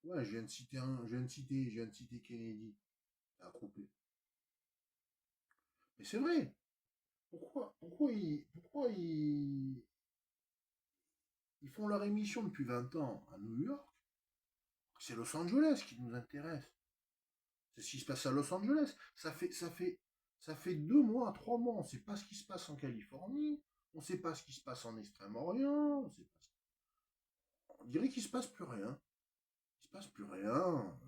Ouais, je viens de citer Kennedy, à Croupé. Mais c'est vrai. Ils font leur émission depuis 20 ans à New York? C'est Los Angeles qui nous intéresse. C'est ce qui se passe à Los Angeles. Ça fait 2 mois, 3 mois. On ne sait pas ce qui se passe en Californie. On ne sait pas ce qui se passe en Extrême-Orient. On dirait qu'il se passe plus rien. Il se passe plus rien.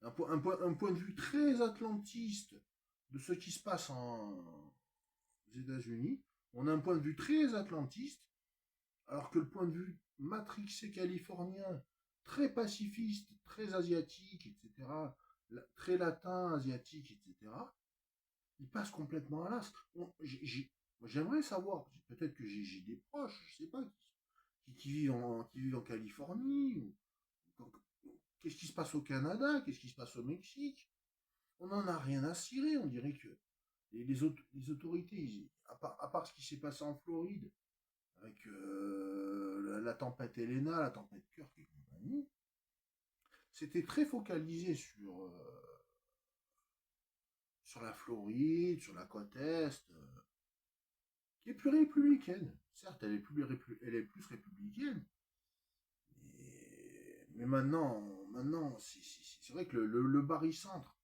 Un point de vue très atlantiste de ce qui se passe aux États-Unis. On a un point de vue très atlantiste, alors que le point de vue matrixé californien, très pacifiste, très asiatique, etc., très latin, asiatique, etc., il passe complètement à l'as. J'aimerais savoir, peut-être que j'ai des proches, je sais pas, qui vivent en Californie, qu'est-ce qui se passe au Canada, qu'est-ce qui se passe au Mexique. On n'en a rien à cirer, on dirait que les autorités, à part ce qui s'est passé en Floride, avec la tempête Elena, la tempête Kirk et compagnie, c'était très focalisé sur la Floride, sur la côte Est, qui est plus républicaine. Certes, elle est plus républicaine, mais maintenant c'est vrai que le barycentre,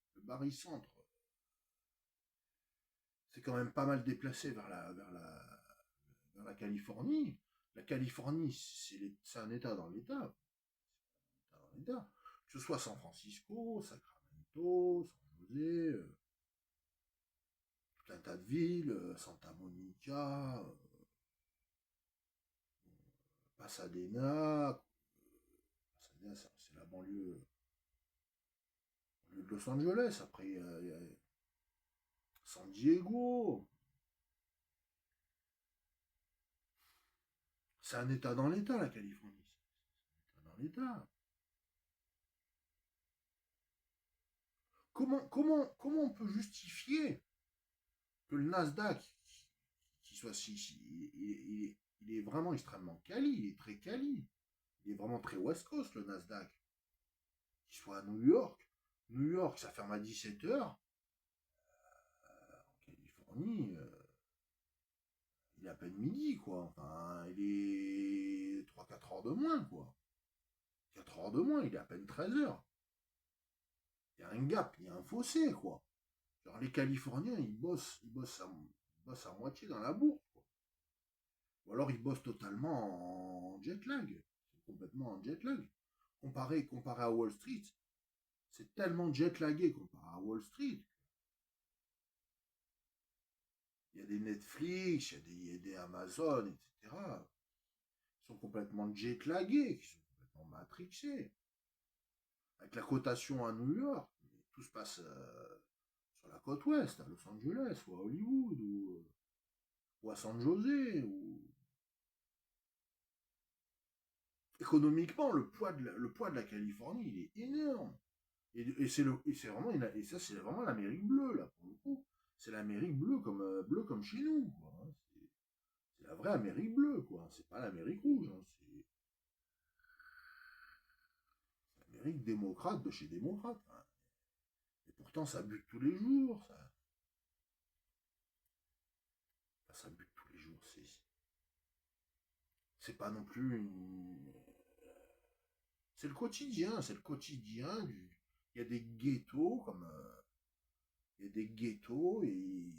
c'est quand même pas mal déplacé vers la Californie. La Californie, c'est un État dans l'État. Dans l'État. Que ce soit San Francisco, Sacramento, San José, tout un tas de villes, Santa Monica, Pasadena. Pasadena, c'est la banlieue de Los Angeles. Après, il y a San Diego. C'est un État dans l'État, la Californie. C'est un État dans l'État. Comment on peut justifier que le Nasdaq, qui soit il est vraiment extrêmement quali, il est très quali, il est vraiment très West Coast le Nasdaq, qu'il soit à New York. New York, ça ferme à 17 heures. En Californie, il est à peine midi, quoi. Enfin, il est 3 4 heures de moins, quoi. 4 heures de moins, il est à peine 13 heures. Il y a un gap, il y a un fossé, quoi. Genre, les Californiens, ils bossent à moitié dans la bourse, quoi. Ou alors, ils bossent totalement en jet lag. Ils sont complètement en jet lag. Comparé à Wall Street, c'est tellement jet lagué comparé à Wall Street. Il y a des Netflix, il y a des Amazon, etc. Qui sont complètement jet lagués, qui sont complètement matrixés. Avec la cotation à New York, tout se passe sur la côte ouest, à Los Angeles, ou à Hollywood, ou à San José, ou économiquement, le poids de la Californie, il est énorme. C'est vraiment, et ça, c'est vraiment l'Amérique bleue, là, pour le coup. C'est l'Amérique bleue comme chez nous, quoi, hein. C'est la vraie Amérique bleue, quoi. C'est pas l'Amérique rouge, hein. C'est l'Amérique démocrate de chez démocrate, hein. Et pourtant, ça bute tous les jours, ça. Enfin, ça bute tous les jours. C'est pas non plus une. C'est le quotidien du. Il y a des ghettos comme. Il y a des ghettos et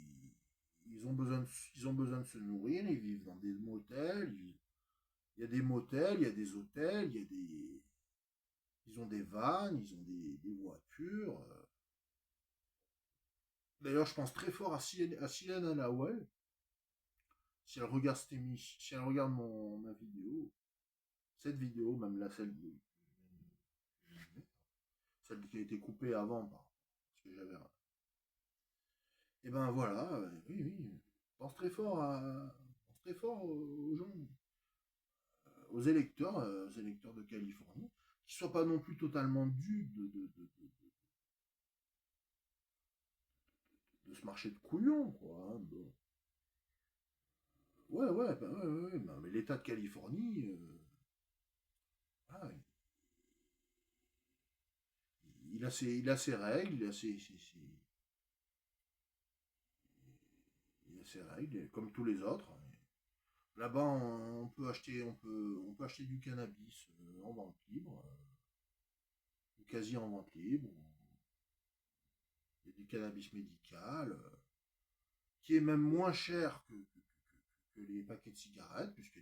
ils ont besoin de se nourrir, ils vivent dans des motels, il y a des motels, il y a des hôtels, ils ont des vannes, ils ont des voitures. D'ailleurs, je pense très fort à Silene Halawel. Si elle regarde ma vidéo, cette vidéo, même celle qui a été coupée avant, parce que j'avais. Et ben voilà, oui, oui. Pense très fort aux gens, aux électeurs de Californie, qui soient pas non plus totalement dupes de ce marché de couillons, quoi, hein. Bon. Ouais, ouais, bah ouais, ouais, ouais, mais l'État de Californie, voilà, il a ses règles, il a ses règles, comme tous les autres. Là-bas, on peut acheter du cannabis en vente libre, ou quasi en vente libre. Il y a du cannabis médical, qui est même moins cher que les paquets de cigarettes, puisque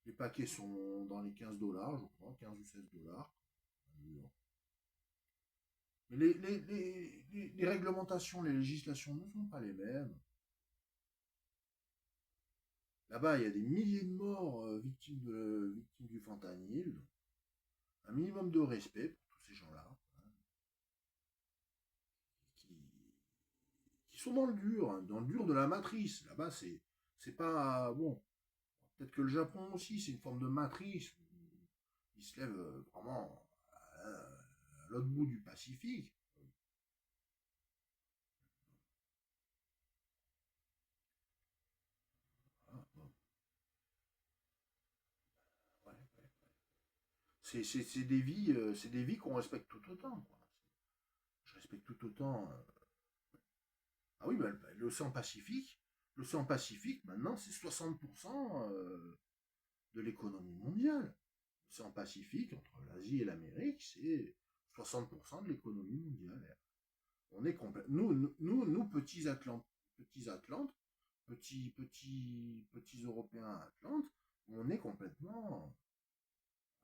les paquets sont dans les 15 dollars, je crois, 15 ou 16 dollars. Mais les réglementations, les législations ne sont pas les mêmes. Là-bas, il y a des milliers de morts victimes du fentanyl. Un minimum de respect pour tous ces gens-là, hein, qui, qui sont dans le dur de la matrice. Là-bas, c'est pas bon. Peut-être que le Japon aussi, c'est une forme de matrice. Il se lève vraiment à l'autre bout du Pacifique. Ah, bon, ouais, ouais. C'est des vies qu'on respecte tout autant, quoi. Je respecte tout autant. Ah oui, bah, l'océan Pacifique, maintenant, c'est 60% de l'économie mondiale. L'océan Pacifique, entre l'Asie et l'Amérique, c'est 60% de l'économie mondiale. On est nous, petits Européens Atlantes, on est complètement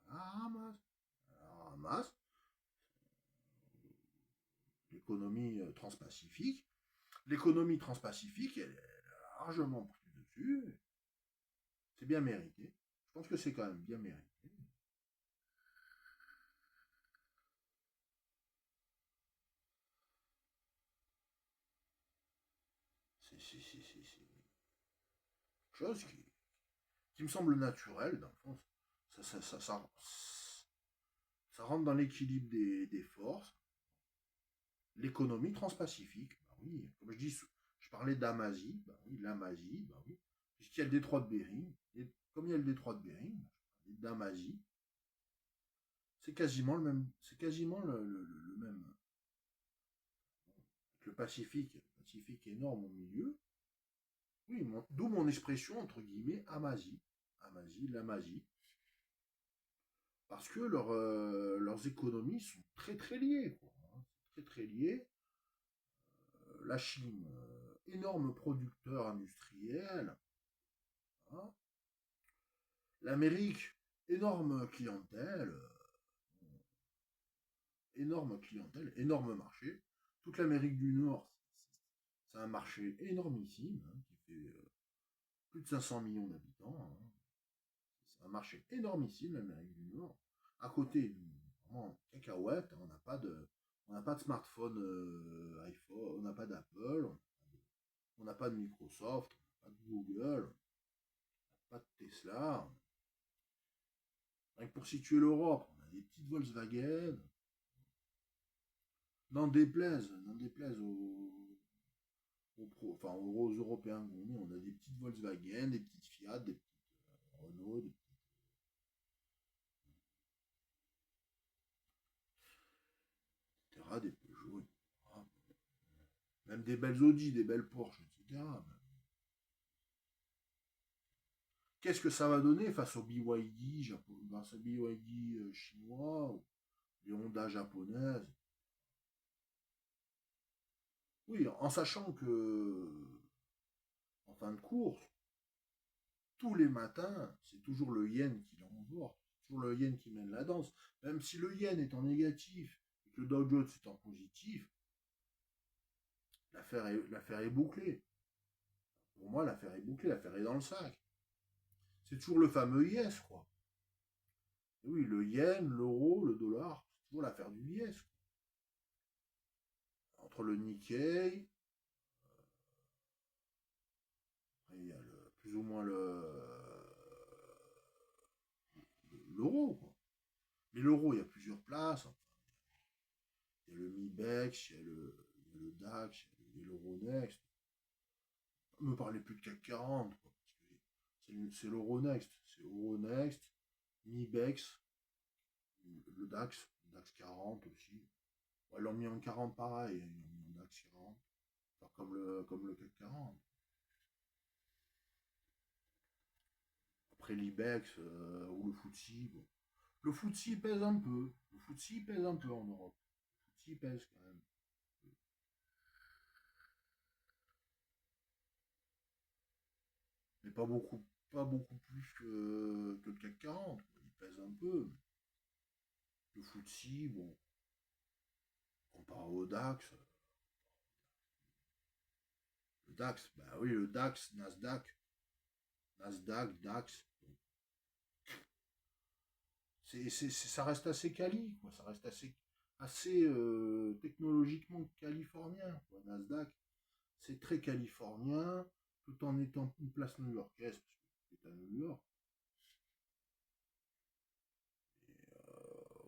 à la ramasse. À la ramasse, l'économie transpacifique. L'économie transpacifique, elle est largement prise dessus. C'est bien mérité. Je pense que c'est quand même bien mérité. C'est une chose qui me semble naturelle, dans le fond. Ça, ça, ça, ça, ça rentre dans l'équilibre des forces. L'économie transpacifique, bah oui, comme je dis, je parlais d'Amazie, bah oui, l'Amazie, bah oui, puisqu'il y a le détroit de Bering, et comme il y a le détroit de Bering, bah, je parlais d'Amazie, c'est quasiment le même, c'est quasiment le même. Le Pacifique énorme au milieu, oui, d'où mon expression entre guillemets Amazie, l'Amazie, parce que leurs économies sont très très liées, quoi, hein, très très liées. La Chine, énorme producteur industriel, hein. L'Amérique, énorme clientèle, énorme marché. Toute l'Amérique du Nord, c'est un marché énormissime, hein, qui fait plus de 500 millions d'habitants, hein. C'est un marché énormissime, l'Amérique du Nord. À côté, vraiment, cacahuète, on n'a pas de smartphone iPhone, on n'a pas d'Apple, on n'a pas de Microsoft, on n'a pas de Google, pas de Tesla. Rien que pour situer l'Europe, on a des petites Volkswagen. N'en déplaise enfin, aux Européens qu'on est, on a des petites Volkswagen, des petites Fiat, des petites Renault, etc., des Peugeot, etc. Même des belles Audi, des belles Porsche, etc. Qu'est-ce que ça va donner face au BYD, grâce au BYD chinois, ou les Honda japonaises? Oui, en sachant que, en fin de course, tous les matins, c'est toujours le yen qui l'emporte, toujours le yen qui mène la danse. Même si le yen est en négatif et que le Dow Jones est en positif, l'affaire est bouclée. Pour moi, l'affaire est bouclée, l'affaire est dans le sac. C'est toujours le fameux yes, quoi. Et oui, le yen, l'euro, le dollar, c'est toujours l'affaire du yes. Entre le Nikkei, il y a plus ou moins l'euro, quoi. Mais l'euro, il y a plusieurs places. Enfin, il y a le MIBEX, il y a le DAX, il y a l'Euronext. Ne me parlez plus de CAC 40, quoi, parce que c'est l'Euronext. C'est Euronext, MIBEX, le DAX 40 aussi. Ouais, ils l'ont mis en 40 pareil, ils l'ont mis en DAX 40, enfin, comme le CAC 40. Après l'IBEX ou le FTSE, bon. Le FTSE pèse un peu. Le FTSE pèse un peu en Europe. Le FTSE pèse quand même. Mais pas beaucoup plus que le CAC 40. Il pèse un peu. Le FTSE, bon, comparé au DAX, le DAX, bah oui, le DAX, Nasdaq, DAX, ça reste assez quali, quoi. Ça reste assez technologiquement californien, quoi. Nasdaq, c'est très californien, tout en étant une place new-yorkaise, parce que c'est à New York.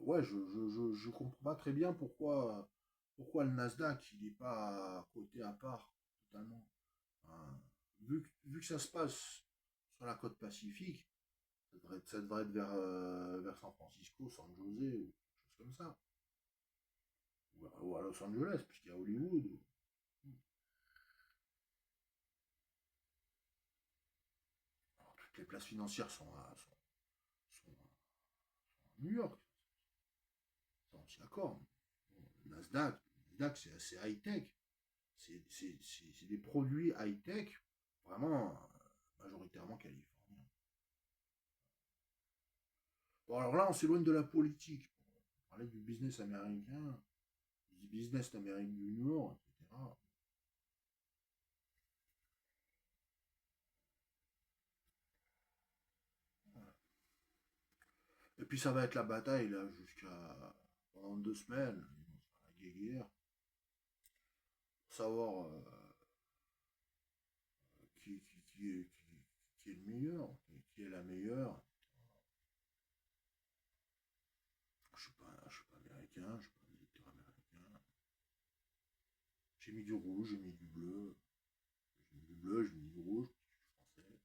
Ouais, je comprends pas très bien pourquoi le Nasdaq, il n'est pas coté à part, totalement. Hein. Vu que ça se passe sur la côte pacifique, ça devrait être vers San Francisco, San José, ou quelque chose comme ça. Ou à Los Angeles, puisqu'il y a Hollywood. Alors, toutes les places financières sont à New York. Ça, on s'y accorde. Bon, Nasdaq, c'est assez high-tech. C'est des produits high-tech, vraiment majoritairement californiens. Bon, alors là, on s'éloigne de la politique. On parlait du business américain, du business d'Amérique du Nord, etc. Et puis ça va être la bataille là jusqu'à pendant 2 semaines. La guéguerre. Pour savoir qui est le meilleur, qui est la meilleure. Je suis pas américain, je suis pas un électeur américain. J'ai mis du rouge, j'ai mis du bleu. J'ai mis du bleu, j'ai mis du rouge, parce que je suis français.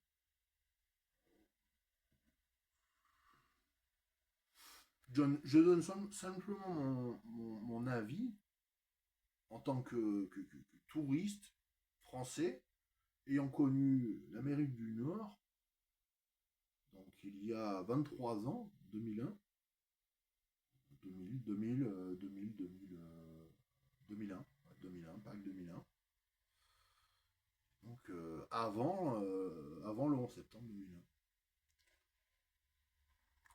Je donne simplement mon avis en tant que touriste français ayant connu l'Amérique du Nord, donc il y a 23 ans, 2001, 2000, 2000, 2000, 2000, 2001, 2001, pas que 2001. Donc avant le 11 septembre 2001.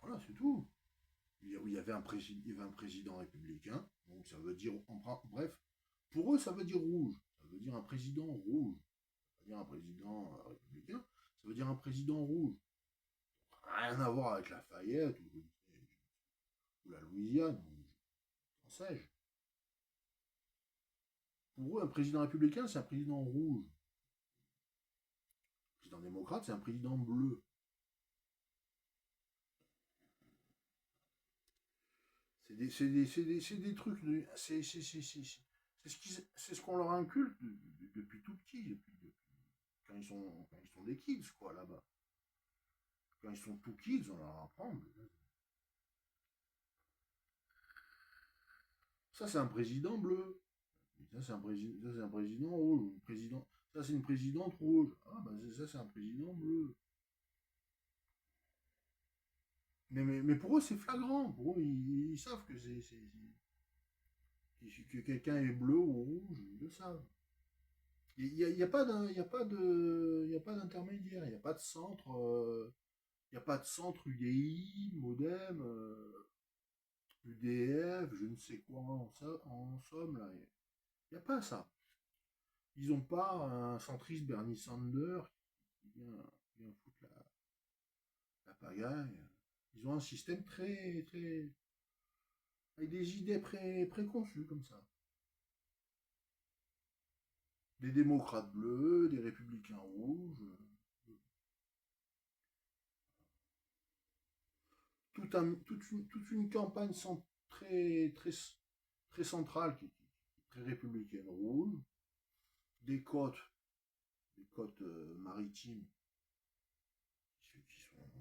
Voilà, c'est tout. Il y avait un président républicain, donc ça veut dire, bref, pour eux ça veut dire rouge, ça veut dire un président rouge, ça veut dire un président républicain, ça veut dire un président rouge. Rien à voir avec Lafayette ou la Louisiane, ou sais-je. Pour eux, un président républicain, c'est un président rouge. Un président démocrate, c'est un président bleu. C'est des trucs. C'est ce qu'on leur inculque depuis tout petit, quand ils sont des kids, quoi, là-bas. Quand ils sont tout kids, on leur apprend. Ça, c'est un président bleu. Ça, c'est un président rouge. Ça, c'est une présidente rouge. Ah, bah, ça, c'est un président bleu. Mais pour eux, c'est flagrant. Pour eux, ils savent que quelqu'un est bleu ou rouge. Ils le savent. Il y a pas y a pas d'intermédiaire. Il n'y a pas de centre. Il n'y a pas de centre UDI, Modem, UDF, je ne sais quoi en somme, là. Il n'y a pas ça. Ils n'ont pas un centriste Bernie Sanders qui vient foutre la pagaille. Ils ont un système très, avec des idées préconçues comme ça. Des démocrates bleus, des républicains rouges. Toute une campagne très centrale qui est très républicaine rouge. Des côtes, des côtes maritimes qui sont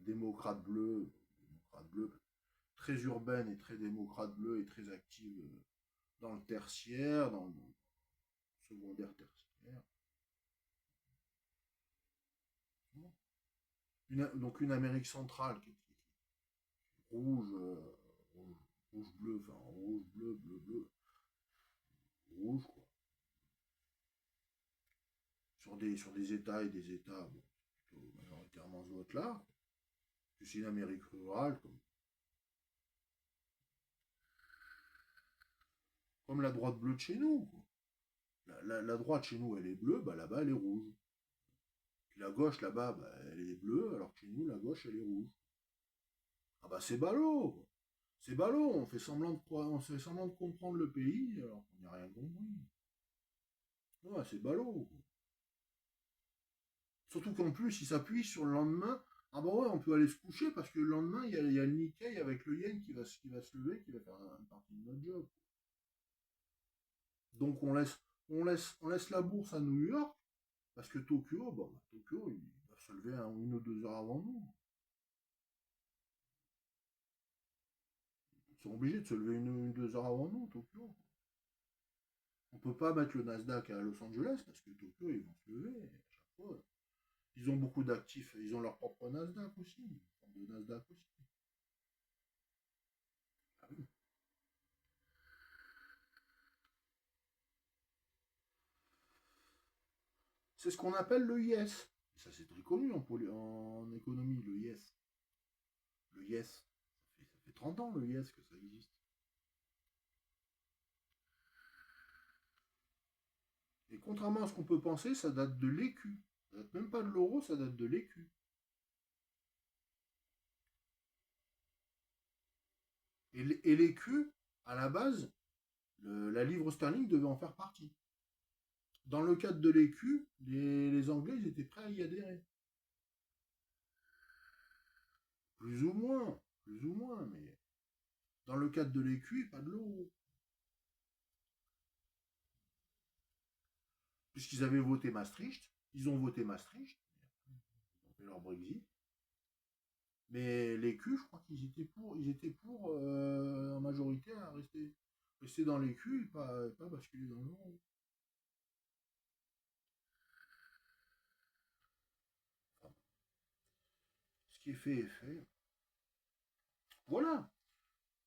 démocrates bleus. très urbaine et très démocrate bleue et très active dans le tertiaire, dans le secondaire tertiaire. Donc une Amérique centrale qui est rouge, rouge, rouge, bleu, enfin rouge, bleu, bleu, bleu, rouge, quoi. Sur des États et des États, bon, plutôt majoritairement ce vote-là. C'est une Amérique rurale, comme la droite bleue de chez nous, quoi. La droite chez nous, elle est bleue, bah là-bas, elle est rouge. Puis la gauche, là-bas, bah, elle est bleue, alors que chez nous, la gauche, elle est rouge. Ah bah c'est ballot, quoi. C'est ballot, on fait semblant de comprendre le pays, alors qu'on n'y a rien compris. Ouais, c'est ballot, quoi. Surtout qu'en plus, il s'appuie sur le lendemain. Ah bah ouais, on peut aller se coucher parce que le lendemain, il y a le Nikkei avec le yen qui va se lever, qui va faire une partie de notre job. Donc on laisse la bourse à New York parce que Tokyo, bon, bah, Tokyo, il va se lever une ou deux heures avant nous. Ils sont obligés de se lever une ou deux heures avant nous, Tokyo. On peut pas mettre le Nasdaq à Los Angeles parce que Tokyo, ils vont se lever à chaque fois. Ils ont beaucoup d'actifs, ils ont leur propre Nasdaq aussi, une forme de Nasdaq aussi. Ah oui. C'est ce qu'on appelle le yes. Ça, c'est très connu en économie, le yes. Le yes. Ça fait 30 ans, le yes, que ça existe. Et contrairement à ce qu'on peut penser, ça date de l'écu. Ça date même pas de l'euro, ça date de l'écu. Et l'écu, à la base, la livre sterling devait en faire partie. Dans le cadre de l'écu, les Anglais ils étaient prêts à y adhérer. Plus ou moins, mais dans le cadre de l'écu, pas de l'euro. Puisqu'ils avaient voté Maastricht, ils ont voté Maastricht, ils ont fait leur Brexit. Mais l'écu, je crois ils étaient pour en majorité à rester dans l'écu et pas basculer dans l'euro. Enfin, ce qui est fait est fait. Voilà.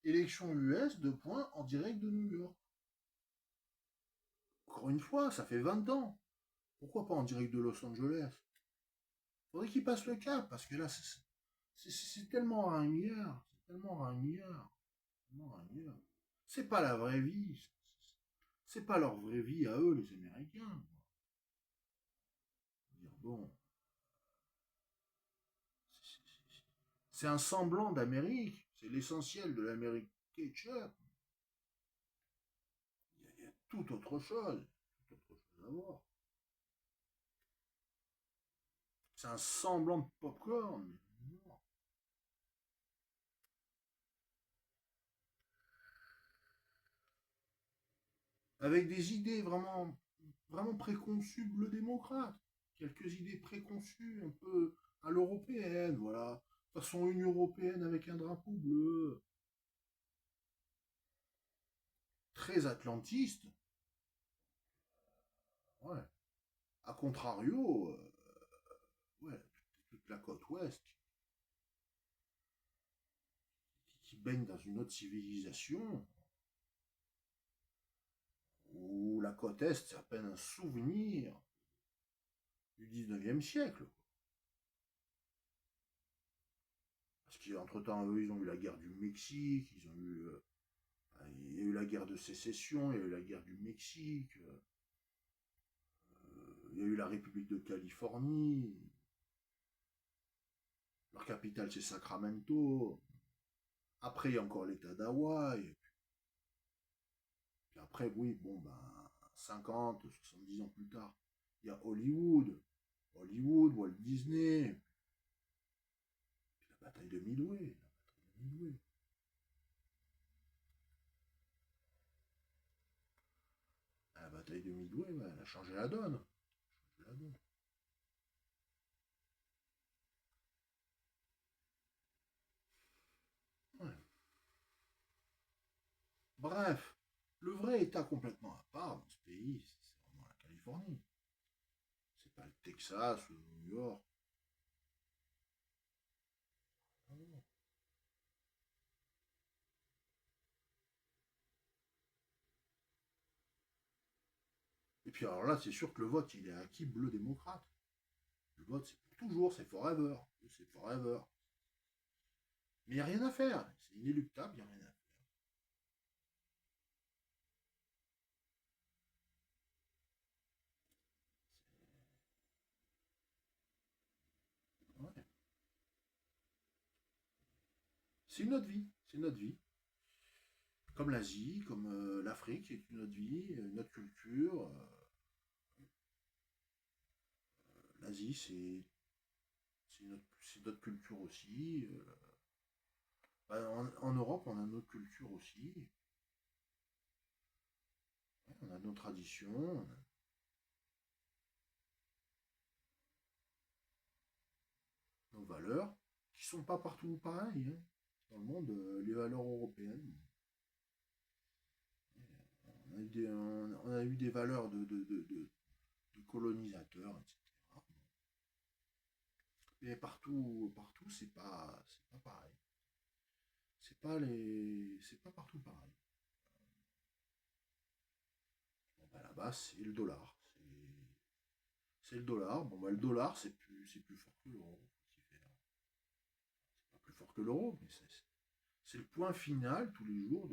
Élection US, deux points, en direct de New York. Encore une fois, ça fait 20 ans. Pourquoi pas en direct de Los Angeles? Faudrait qu'ils passent le cap, parce que là, c'est tellement ringard. C'est tellement ringard. Tellement ringard. C'est pas la vraie vie. C'est pas leur vraie vie à eux, les Américains. Dire, bon, c'est un semblant d'Amérique. C'est l'essentiel de l'Amérique ketchup. Il y a tout autre chose. Tout autre chose à voir. C'est un semblant de popcorn. Avec des idées vraiment préconçues bleu démocrate. Quelques idées préconçues un peu à l'européenne, voilà. Façon Union européenne avec un drapeau bleu. Très atlantiste. Ouais. A contrario, ouais, toute la côte ouest qui baigne dans une autre civilisation où la côte est, c'est à peine un souvenir du 19e siècle. Parce qu'entre-temps, eux, ils ont eu la guerre du Mexique, il y a eu la guerre de sécession, il y a eu la guerre du Mexique, il y a eu la République de Californie, leur capitale c'est Sacramento, après il y a encore l'État d'Hawaï, puis après, oui, bon, ben, 50, 70 ans plus tard, il y a Hollywood, Walt Disney, puis la bataille de Midway, la bataille de Midway, ouais, elle a changé la donne. La donne. Ouais. Bref, le vrai État complètement à part dans ce pays, c'est vraiment la Californie. C'est pas le Texas ou New York. Et puis alors là, c'est sûr que le vote, il est acquis bleu démocrate. Le vote, c'est pour toujours, c'est forever. C'est forever. Mais il n'y a rien à faire. C'est inéluctable, il n'y a rien à faire. Ouais. C'est une autre vie. C'est une autre vie. Comme l'Asie, comme l'Afrique, c'est une autre vie, une autre culture. L'Asie, c'est notre culture aussi. Ben, en Europe, on a notre culture aussi. Ouais, on a nos traditions, on a nos valeurs, qui sont pas partout pareilles. Hein. Dans le monde, les valeurs européennes, on a eu des valeurs de colonisateurs, etc. Mais partout, c'est pas pareil. C'est pas partout pareil. Bon, bah, là-bas, c'est le dollar. C'est le dollar. Bon, bah, le dollar, c'est plus fort que l'euro. C'est pas plus fort que l'euro, mais c'est le point final tous les jours